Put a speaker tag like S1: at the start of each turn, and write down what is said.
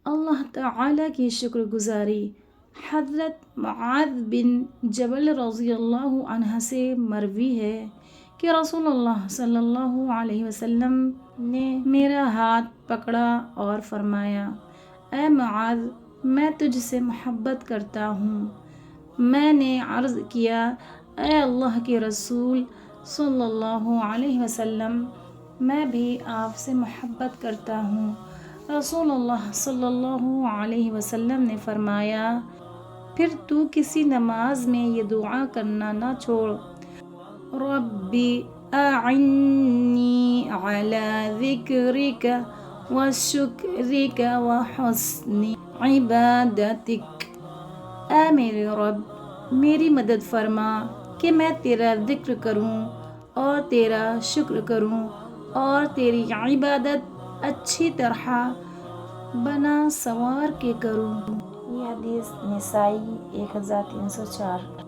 S1: اللہ تعالیٰ کی شکر گزاری۔ حضرت معاذ بن جبل رضی اللہ عنہ سے مروی ہے کہ رسول اللہ صلی اللہ علیہ وسلم نے میرا ہاتھ پکڑا اور فرمایا، اے معاذ، میں تجھ سے محبت کرتا ہوں۔ میں نے عرض کیا، اے اللہ کے رسول صلی اللہ علیہ وسلم، میں بھی آپ سے محبت کرتا ہوں۔ رسول اللہ صلی اللہ علیہ وسلم نے فرمایا، پھر تو کسی نماز میں یہ دعا کرنا نہ چھوڑ، ربی اعنی علی ذکرک وشکرک وحسن عبادتک۔ اے میرے رب، میری مدد فرما کہ میں تیرا ذکر کروں اور تیرا شکر کروں اور تیری عبادت اچھی طرح بنا سنوار کے کروں۔ یہ حدیث نسائی 1304۔